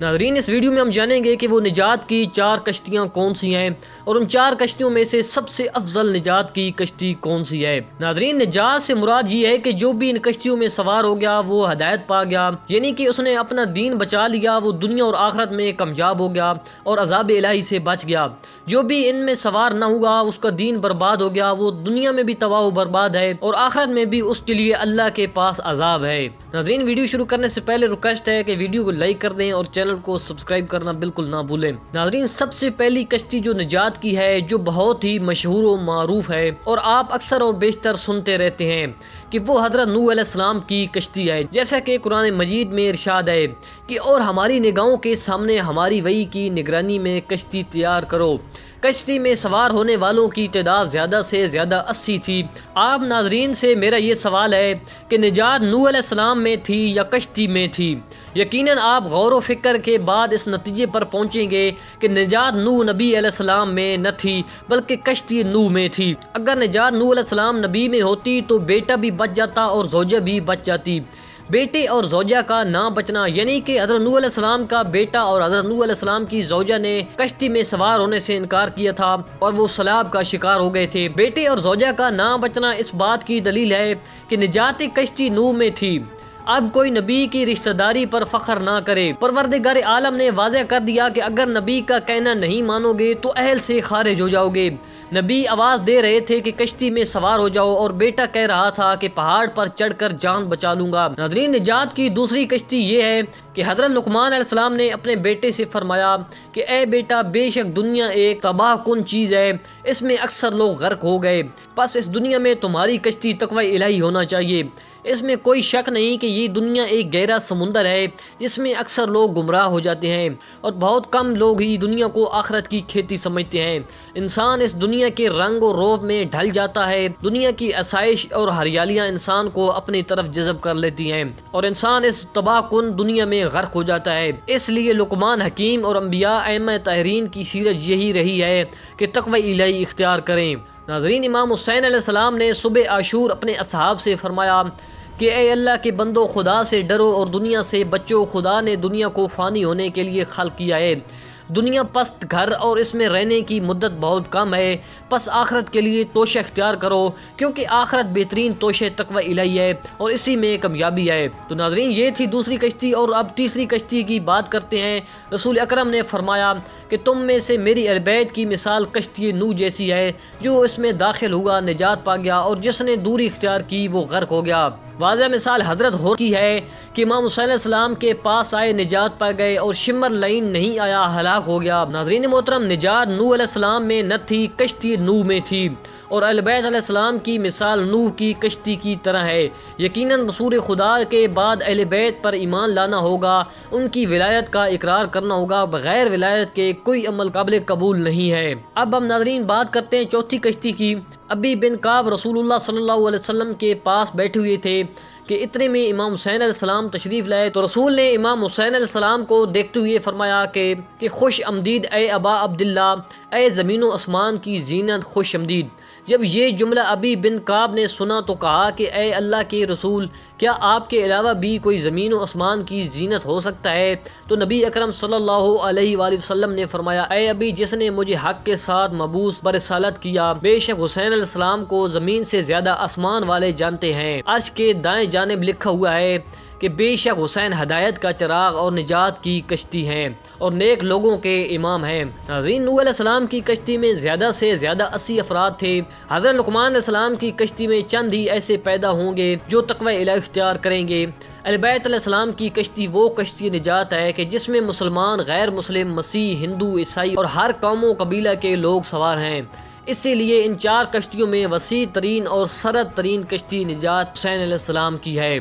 ناظرین اس ویڈیو میں ہم جانیں گے کہ وہ نجات کی 4 کشتیاں کون سی ہیں اور ان 4 کشتیوں میں سے سب سے افضل نجات کی کشتی کون سی ہے۔ ناظرین نجات سے مراد یہ ہے کہ جو بھی ان کشتیوں میں سوار ہو گیا وہ ہدایت پا گیا، یعنی کہ اس نے اپنا دین بچا لیا، وہ دنیا اور آخرت میں کامیاب ہو گیا اور عذاب الہی سے بچ گیا۔ جو بھی ان میں سوار نہ ہوا اس کا دین برباد ہو گیا، وہ دنیا میں بھی تباہ و برباد ہے اور آخرت میں بھی اس کے لیے اللہ کے پاس عذاب ہے۔ ناظرین ویڈیو شروع کرنے سے پہلے ریکویسٹ ہے کہ ویڈیو کو لائک کر دیں اور چینل کو سبسکرائب کرنا بالکل نہ بھولیں۔ ناظرین سب سے پہلی کشتی جو نجات کی ہے، جو بہت ہی مشہور و معروف ہے اور آپ اکثر اور بیشتر سنتے رہتے ہیں کہ وہ حضرت نوح علیہ السلام کی کشتی ہے، جیسا کہ قرآن مجید میں ارشاد ہے کہ اور ہماری نگاہوں کے سامنے ہماری وحی کی نگرانی میں کشتی تیار کرو۔ کشتی میں سوار ہونے والوں کی تعداد زیادہ سے زیادہ 80 تھی۔ آپ ناظرین سے میرا یہ سوال ہے کہ نجات نوح علیہ السلام میں تھی یا کشتی میں تھی؟ یقیناً آپ غور و فکر کے بعد اس نتیجے پر پہنچیں گے کہ نجات نوح نبی علیہ السلام میں نہ تھی بلکہ کشتی نوح میں تھی۔ اگر نجات نوح علیہ السلام نبی میں ہوتی تو بیٹا بھی بچ جاتا اور زوجہ بھی بچ جاتی۔ بیٹے اور زوجہ کا نہ بچنا یعنی کہ حضرت نوح علیہ السلام کا بیٹا اور حضرت نوح علیہ السلام کی زوجہ نے کشتی میں سوار ہونے سے انکار کیا تھا اور وہ سیلاب کا شکار ہو گئے تھے۔ بیٹے اور زوجہ کا نہ بچنا اس بات کی دلیل ہے کہ نجات کشتی نوح میں تھی۔ اب کوئی نبی کی رشتہ داری پر فخر نہ کرے۔ پروردگار عالم نے واضح کر دیا کہ اگر نبی کا کہنا نہیں مانو گے تو اہل سے خارج ہو جاؤ گے۔ نبی آواز دے رہے تھے کہ کشتی میں سوار ہو جاؤ اور بیٹا کہہ رہا تھا کہ پہاڑ پر چڑھ کر جان بچا لوں گا۔ ناظرین نجات کی دوسری کشتی یہ ہے کہ حضرت لقمان علیہ السلام نے اپنے بیٹے سے فرمایا کہ اے بیٹا بے شک دنیا ایک تباہ کن چیز ہے، اس میں اکثر لوگ غرق ہو گئے، بس اس دنیا میں تمہاری کشتی تقوی الہی ہونا چاہیے۔ اس میں کوئی شک نہیں کہ یہ دنیا ایک گہرا سمندر ہے جس میں اکثر لوگ گمراہ ہو جاتے ہیں اور بہت کم لوگ ہی دنیا کو آخرت کی کھیتی سمجھتے ہیں۔ انسان اس دنیا کے رنگ و روب میں ڈھل جاتا ہے، دنیا کی آسائش اور ہریالیاں انسان کو اپنی طرف جذب کر لیتی ہیں اور انسان اس تباہ کن دنیا میں غرق ہو جاتا ہے۔ اس لیے لقمان حکیم اور انبیاء ائمہ طاہرین کی سیرت یہی رہی ہے کہ تقوی الہی اختیار کریں۔ ناظرین امام حسین علیہ السلام نے صبح عاشور اپنے اصحاب سے فرمایا کہ اے اللہ کے بندو خدا سے ڈرو اور دنیا سے بچو، خدا نے دنیا کو فانی ہونے کے لیے خلق کیا ہے۔ دنیا پست گھر اور اس میں رہنے کی مدت بہت کم ہے، پس آخرت کے لیے توشہ اختیار کرو کیونکہ آخرت بہترین توشہ تقوی الہی ہے اور اسی میں کامیابی ہے۔ تو ناظرین یہ تھی دوسری کشتی اور اب تیسری کشتی کی بات کرتے ہیں۔ رسول اکرم نے فرمایا کہ تم میں سے میری اہل بیت کی مثال کشتی نوح جیسی ہے، جو اس میں داخل ہوا نجات پا گیا اور جس نے دوری اختیار کی وہ غرق ہو گیا۔ واضح مثال حضرت ہور کی ہے کہ امام حسین علیہ السلام کے پاس آئے نجات پا گئے اور شمر لائن نہیں آیا ہلاک ہو گیا۔ ناظرین محترم نجات نوح علیہ السلام میں نہ تھی، کشتی نوح میں تھی اور اہل بیت علیہ السلام کی مثال نوح کی کشتی کی طرح ہے۔ یقیناً رسول خدا کے بعد اہل بیت پر ایمان لانا ہوگا، ان کی ولایت کا اقرار کرنا ہوگا، بغیر ولایت کے کوئی عمل قابل قبول نہیں ہے۔ اب ہم ناظرین بات کرتے ہیں چوتھی کشتی کی۔ ابی بن کعب رسول اللہ صلی اللہ علیہ وسلم کے پاس بیٹھے ہوئے تھے کہ اتنے میں امام حسین علیہ السلام تشریف لائے تو رسول نے امام حسین علیہ السلام کو دیکھتے ہوئے فرمایا کہ خوش آمدید اے ابا عبداللہ، اے زمین و آسمان کی زینت خوش آمدید۔ جب یہ جملہ ابی بن کعب نے سنا تو کہا کہ اے اللہ کے رسول، کیا آپ کے علاوہ بھی کوئی زمین و آسمان کی زینت ہو سکتا ہے؟ تو نبی اکرم صلی اللہ علیہ وآلہ وسلم نے فرمایا اے ابی، جس نے مجھے حق کے ساتھ مبعوث برسالت کیا، بے شک حسین علیہ السلام کو زمین سے زیادہ آسمان والے جانتے ہیں۔ عرش کے دائیں جانب لکھا ہوا ہے کہ بے شک حسین ہدایت کا چراغ اور نجات کی کشتی ہیں اور نیک لوگوں کے امام ہیں۔ ناظرین نوح علیہ السلام کی کشتی میں زیادہ سے زیادہ 80 افراد تھے۔ حضرت لقمان علیہ السلام کی کشتی میں چند ہی ایسے پیدا ہوں گے جو تقوی الہی اختیار کریں گے۔ اہل بیت علیہ السلام کی کشتی وہ کشتی نجات ہے کہ جس میں مسلمان، غیر مسلم، مسیح، ہندو، عیسائی اور ہر قوم و قبیلہ کے لوگ سوار ہیں۔ اسی لیے ان 4 کشتیوں میں وسیع ترین اور سرد ترین کشتی نجات حسین علیہ السلام کی ہے۔